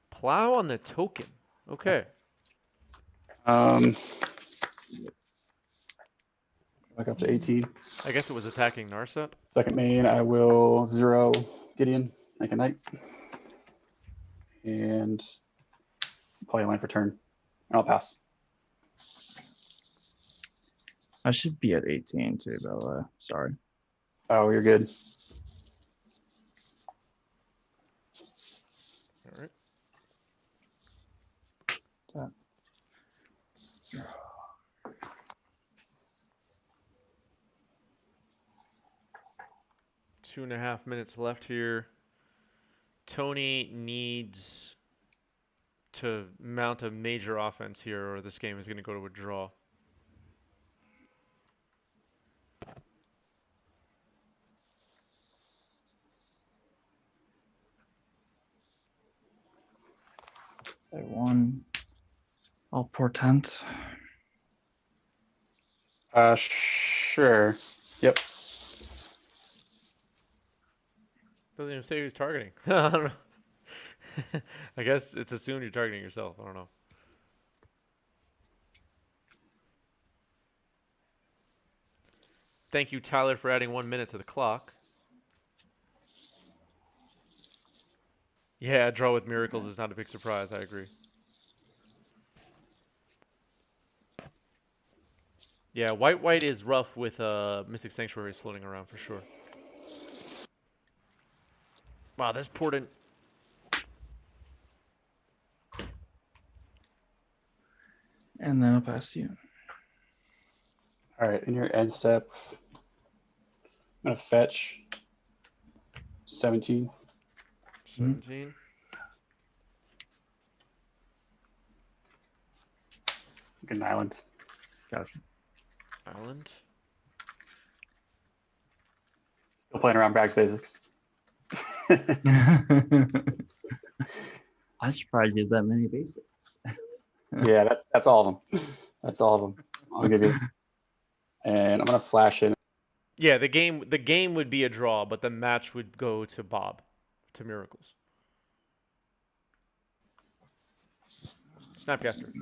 Plow on the token. Okay.
Back up to 18.
I guess it was attacking Narset.
Second main, I will 0 Gideon, make a Knight. And play a line for turn. And I'll pass.
I should be at 18 too, by the way. Sorry.
Oh, you're good.
All right.
Tap.
2.5 minutes left here. Tony needs to mount a major offense here, or this game is going to go to a draw.
Play 1. I'll portent.
Sure. Yep.
Doesn't even say who's targeting. I don't know. I guess it's assumed you're targeting yourself. I don't know. Thank you, Tyler, for adding 1 minute to the clock. Yeah, a draw with miracles is not a big surprise. I agree. Yeah, white is rough with Mystic Sanctuaries floating around for sure. Wow, that's important.
And then I'll pass you.
All right, in your end step, I'm going to fetch 17.
17.
Get an island.
Gotcha.
Island.
Still playing around back to basics.
I'm surprised you have that many basics.
Yeah, that's all of them. That's all of them. I'll give you. And I'm gonna flash in.
Yeah, the game would be a draw, but the match would go to Bob, to Miracles. Snapcaster.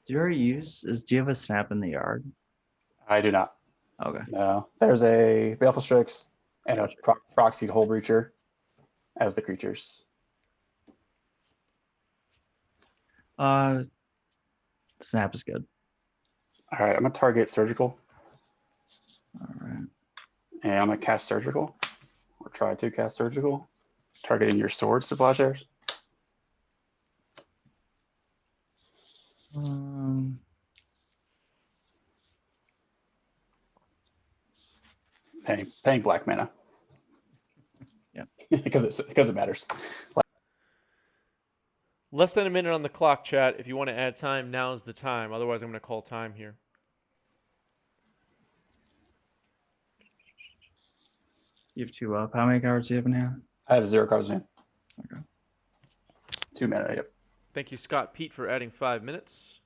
Do you have a snap in the yard?
I do not.
Okay.
No, there's a Baleful Strix and
Gotcha.
a Proxied Hole Breacher as the creatures.
Snap is good.
All right, I'm gonna target Surgical,
All right.
and I'm gonna cast Surgical, or try to cast Surgical, targeting your swords to Plowshares. Paying black mana.
Yeah.
because it matters.
Less than a minute on the clock, chat. If you want to add time, now's the time. Otherwise, I'm going to call time here.
You have 2 up. How many cards do you have in hand?
I have 0 cards in hand.
Okay.
2 mana. Yep.
Thank you, Scott Pete, for adding 5 minutes.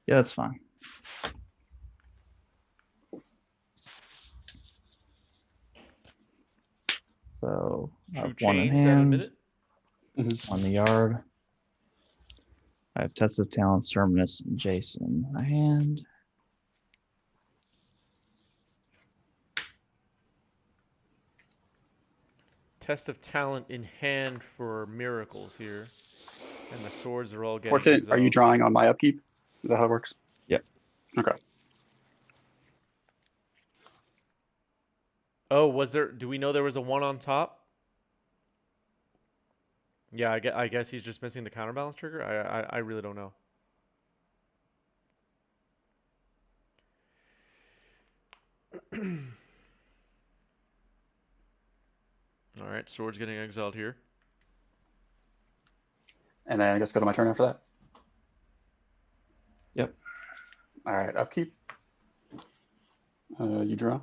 Yeah, that's fine. So I
True
have one in
chains at a
hand,
minute.
Mhm.
on the yard. I have Test of Talents, Terminus, and Jason in my hand.
Test of talent in hand for miracles here. And the swords are all getting
Portent, are you
exiled.
drawing on my upkeep? Is that how it works?
Yep.
Okay.
Oh, was there? Do we know there was a 1 on top? Yeah, I guess he's just missing the counterbalance trigger. I really don't know. All right, swords getting exiled here.
And then I guess go to my turn after that.
Yep.
All right, upkeep. You draw.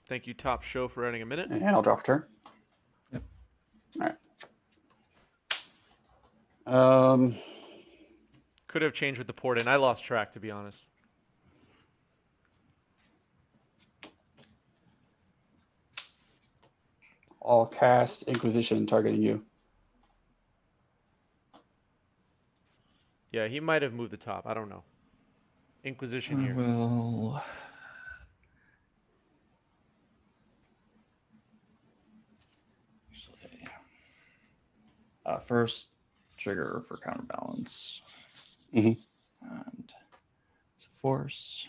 Thank you, Top Show, for adding a minute.
And I'll draw for turn.
Yep.
All right.
Could have changed with the port in. I lost track, to be honest.
I'll cast Inquisition targeting you.
Yeah, he might have moved the top. I don't know. Inquisition here.
Well, actually, first trigger for counterbalance.
Mhm.
And it's a force.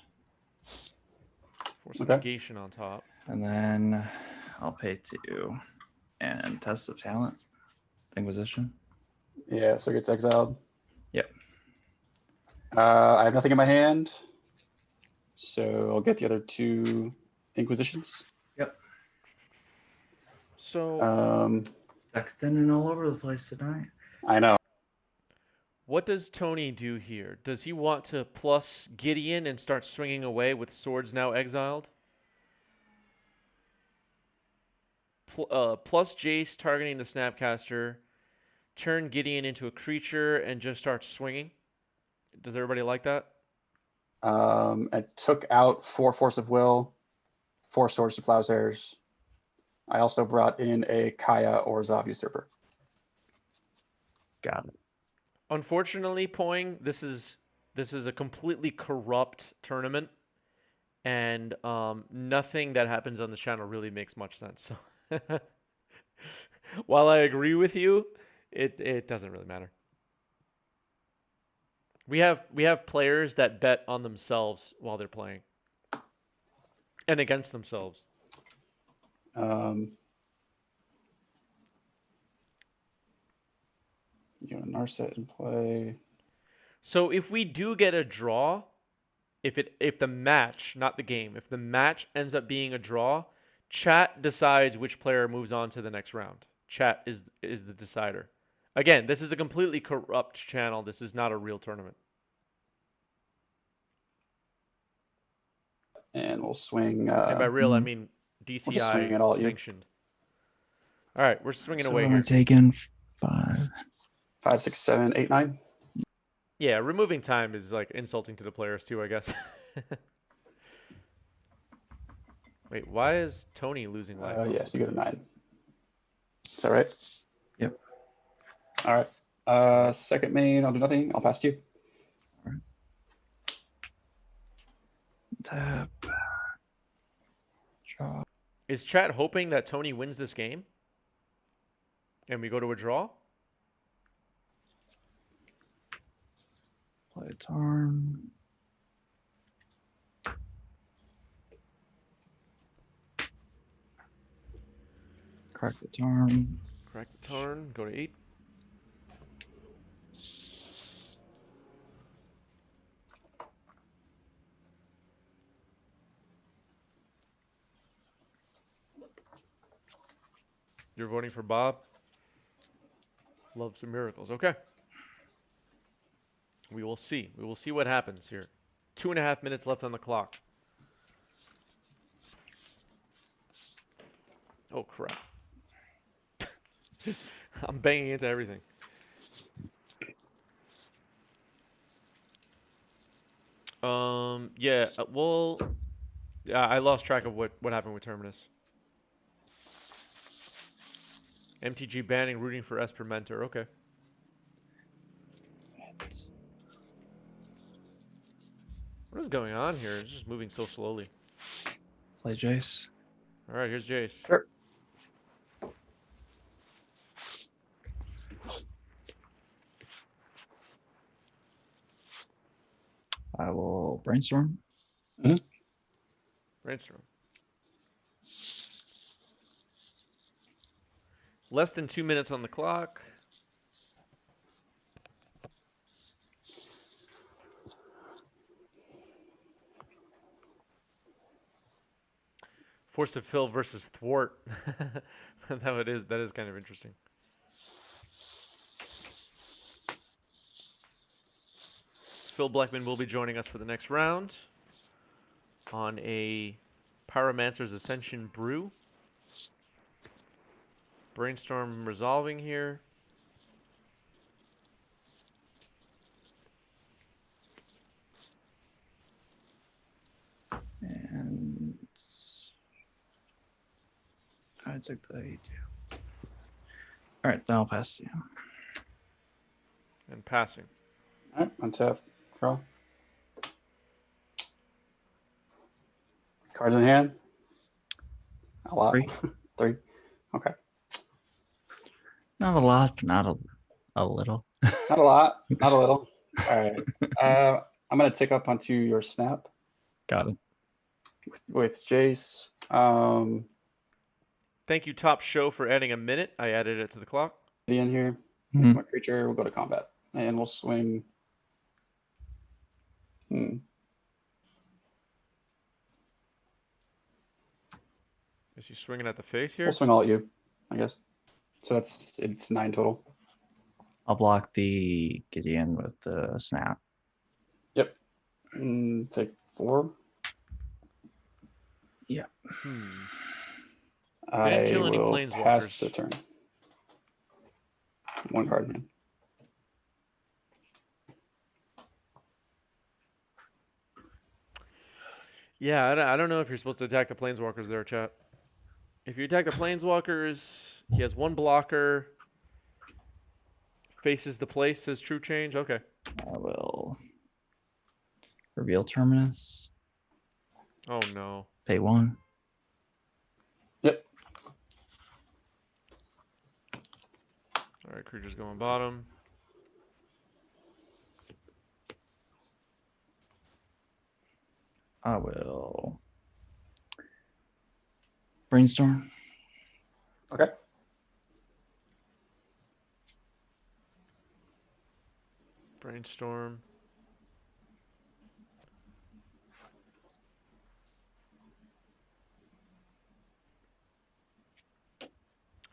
Force of
Okay.
negation on top.
And then I'll pay 2. And Test of Talent, Inquisition.
Yeah, so it gets exiled.
Yep.
I have nothing in my hand, so I'll get the other 2 Inquisitions.
Yep.
So,
Extending all over the place tonight.
I know.
what does Tony do here? Does he want to plus Gideon and start swinging away with swords now exiled? Plus Jace targeting the Snapcaster. Turn Gideon into a creature and just start swinging. Does everybody like that?
I took out 4 Force of Will, 4 Swords to Plowshares. I also brought in a Kaya or Zav Usurper.
Got it.
Unfortunately, Poing, this is a completely corrupt tournament, and nothing that happens on this channel really makes much sense. So, while I agree with you, it doesn't really matter. We have players that bet on themselves while they're playing, and against themselves.
You know, Narset in play.
So if we do get a draw, if the match, not the game, if the match ends up being a draw, chat decides which player moves on to the next round. Chat is the decider. Again, this is a completely corrupt channel. This is not a real tournament.
And we'll swing.
And by real, I mean
We'll just swing it all
DCI
at you.
sanctioned. All right, we're swinging
So
away
I'm
here.
taking 5.
5, 6, 7, 8, 9.
Yeah, removing time is like insulting to the players too, I guess. Wait, why is Tony losing life?
Yes, you get a 9. Is that right?
Yep.
All right. Second main, I'll do nothing. I'll pass to you.
Tap. Draw.
Is chat hoping that Tony wins this game? And we go to a draw?
Play a turn. Crack the turn.
Crack the turn, go to 8. You're voting for Bob? Love some miracles. Okay. We will see. We will see what happens here. 2.5 minutes left on the clock. Oh, crap. I'm banging into everything. Yeah. Well, yeah, I lost track of what happened with Terminus. MTG banning rooting for Esper Mentor. Okay. What is going on here? It's just moving so slowly.
Play Jace.
All right, here's Jace.
Sure. I will brainstorm.
Brainstorm. Less than 2 minutes on the clock. Force of Fill versus Thwart. That is kind of interesting. Phil Blackman will be joining us for the next round on a Pyromancer's Ascension brew. Brainstorm resolving here.
And I took the E2. All right, then I'll pass to you.
And passing.
All right, untap, draw. Cards in hand. A lot.
3.
3. Okay.
Not a lot, but not a little.
Not a lot, not a little. All right. I'm gonna tick up onto your snap
Got it.
with Jace.
Thank you, Top Show, for adding a minute. I added it to the clock.
In here.
Mhm.
My creature will go to combat, and we'll swing.
Is he swinging at the face here?
We'll swing all at you, I guess. So it's 9 total.
I'll block the Gideon with the snap.
Yep. Take 4.
Yeah.
I
kill any
will
planeswalkers.
pass the turn. 1 card, man.
Yeah, I don't know if you're supposed to attack the planeswalkers there, chat. If you attack the planeswalkers, he has 1 blocker. Faces the place, says True Change. Okay.
I will reveal Terminus.
Oh, no.
Pay 1.
Yep.
All right, creature's going bottom.
I will brainstorm.
Okay.
Brainstorm.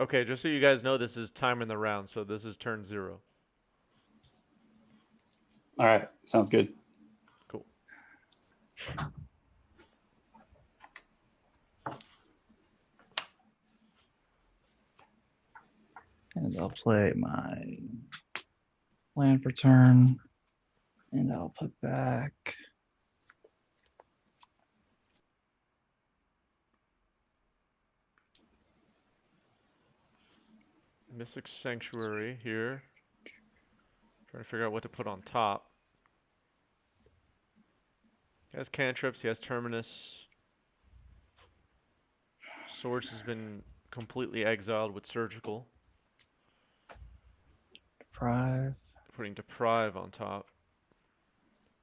Okay, just so you guys know, this is time in the round, so this is turn 0.
All right. Sounds good.
Cool.
And I'll play my land for turn. And I'll put back
Mystic Sanctuary here. Trying to figure out what to put on top. He has cantrips, he has Terminus. Swords has been completely exiled with Surgical.
Deprive.
Putting Deprive on top.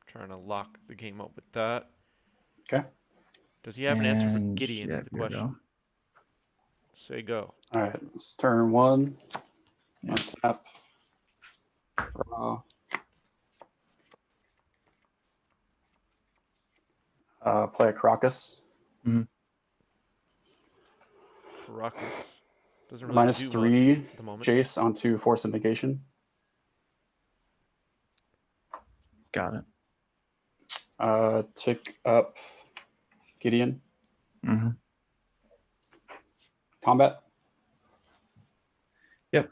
Trying to lock the game up with that.
Okay.
Does he have an answer for
And
Gideon
yeah,
is the
here we
question.
go.
Say go.
All right. It's turn 1.
Yeah.
Untap. Draw. Play a Crocus.
Caracas. Doesn't really do
-3
much at the moment.
Jace onto Force of Negation.
Got it.
Tick up Gideon.
Mm-hmm.
Combat.
Yep.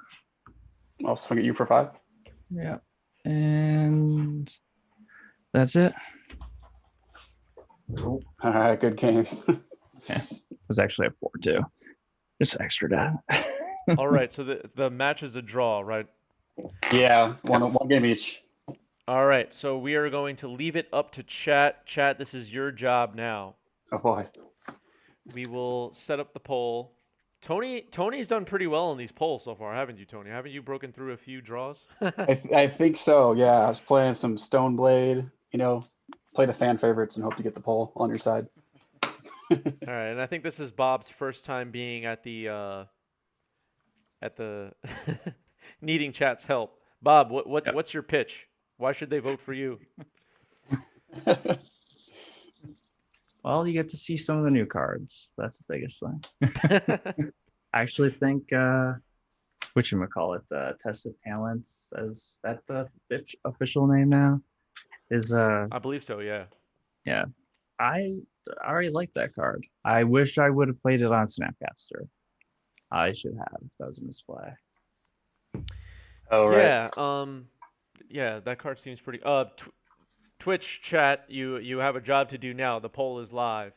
I'll swing at you for 5.
Yeah. And that's it.
All right, good game.
It was actually a 4-2. Just extra that.
All right, so the match is a draw, right?
Yeah, one game each.
All right, so we are going to leave it up to chat. Chat, this is your job now.
Oh boy.
We will set up the poll. Tony's done pretty well in these polls so far, haven't you, Tony? Haven't you broken through a few draws?
I think so. Yeah, I was playing some Stoneblade. Play the fan favorites and hope to get the poll on your side.
All right, and I think this is Bob's first time being at the needing chat's help. Bob, what's your pitch? Why should they vote for you?
Well, you get to see some of the new cards. That's the biggest thing. I actually think, whatchamacallit, Test of Talents, is that the official name now?
I believe so, yeah.
Yeah. I already like that card. I wish I would have played it on Snapcaster. I should have. That was a misplay.
Oh right.
Yeah, yeah, that card seems pretty. Twitch chat, you have a job to do now. The poll is live.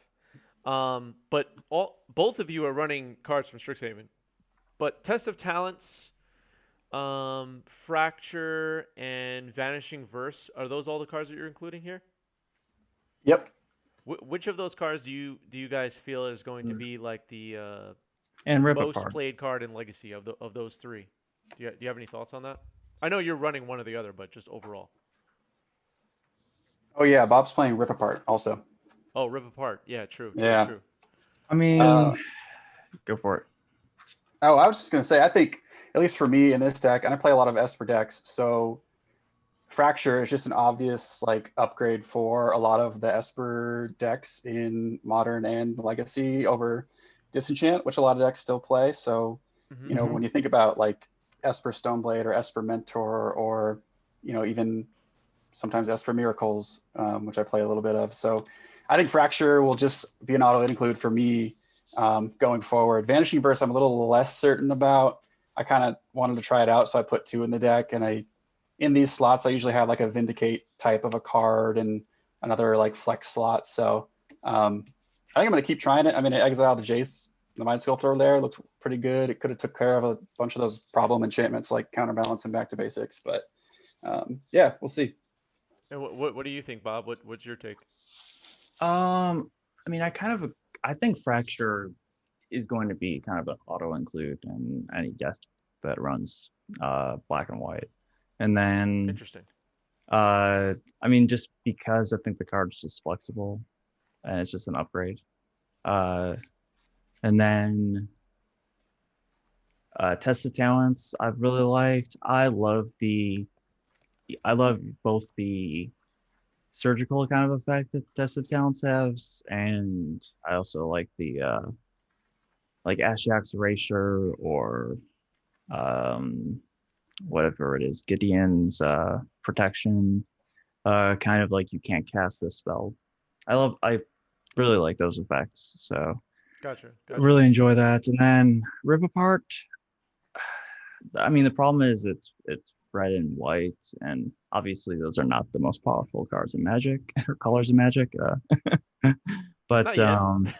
But both of you are running cards from Strixhaven. But Test of Talents, Fracture, and Vanishing Verse, are those all the cards that you're including here?
Yep.
Which of those cards do you guys feel is going to be like the
And Rip
most
Apart.
played card in Legacy of those three? Do you have any thoughts on that? I know you're running one or the other, but just overall.
Oh yeah, Bob's playing Rip Apart also.
Oh, Rip Apart. Yeah, true.
Yeah.
True.
I mean, go for it.
Oh, I was just gonna say, I think at least for me in this deck, and I play a lot of Esper decks, so Fracture is just an obvious like upgrade for a lot of the Esper decks in Modern and Legacy over Disenchant, which a lot of decks still play. So,
Mhm.
when you think about like Esper Stoneblade or Esper Mentor, or even sometimes Esper Miracles, which I play a little bit of. So, I think Fracture will just be an auto include for me going forward. Vanishing Verse, I'm a little less certain about. I kind of wanted to try it out, so I put 2 in the deck, and in these slots, I usually have like a Vindicate type of a card and another like flex slot. So I think I'm going to keep trying it. I mean, I exiled Jace, the Mind Sculptor there. Looked pretty good. It could have took care of a bunch of those problem enchantments like Counterbalance and Back to Basics. But yeah, we'll see.
And what do you think, Bob? What's your take?
I mean, I think Fracture is going to be kind of an auto include in any deck that runs black and white. And then
Interesting.
I mean, just because I think the card's just flexible and it's just an upgrade. And then Test of Talents I've really liked. I love both the surgical kind of effect that Test of Talents has, and I also like the like Ashiok's Erasure or whatever it is, Gideon's protection. Kind of like you can't cast this spell. I really like those effects, so
Gotcha.
really enjoy that. And then Rip Apart, I mean, the problem is it's red and white, and obviously those are not the most powerful cards in Magic or colors in Magic. But
Not yet.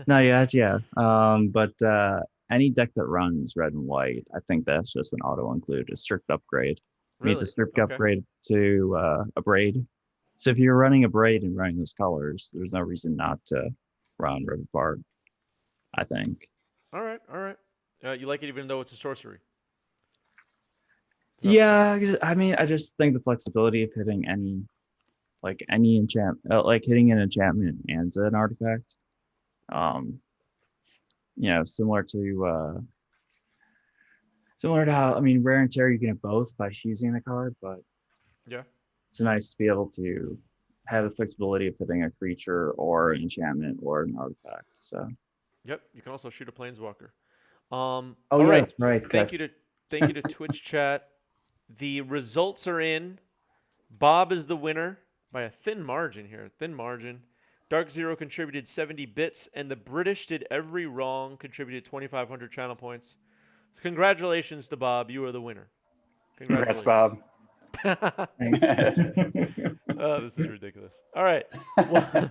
not yet, yeah. But any deck that runs red and white, I think that's just an auto include, a strict upgrade. I mean, it's a strict
Okay.
upgrade to a braid. So if you're running a braid and running those colors, there's no reason not to run Rip Apart, I think.
All right. You like it even though it's a sorcery?
Yeah, I mean, I just think the flexibility of hitting any enchant, like hitting an enchantment and an artifact, similar to how, I mean, rare and tear you can have both by fusing the card, but
Yeah.
it's nice to be able to have the flexibility of hitting a creature or an enchantment or an artifact. So.
Yep. You can also shoot a planeswalker.
Oh,
all
yeah,
right.
right.
Thank you to Twitch chat. The results are in. Bob is the winner by a thin margin here. Thin margin. Dark Zero contributed 70 bits, and the British did every wrong, contributed 2,500 channel points. Congratulations to Bob. You are the winner.
Congrats, Bob.
Thanks.
Oh, this is ridiculous. All right. Well,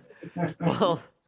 Well,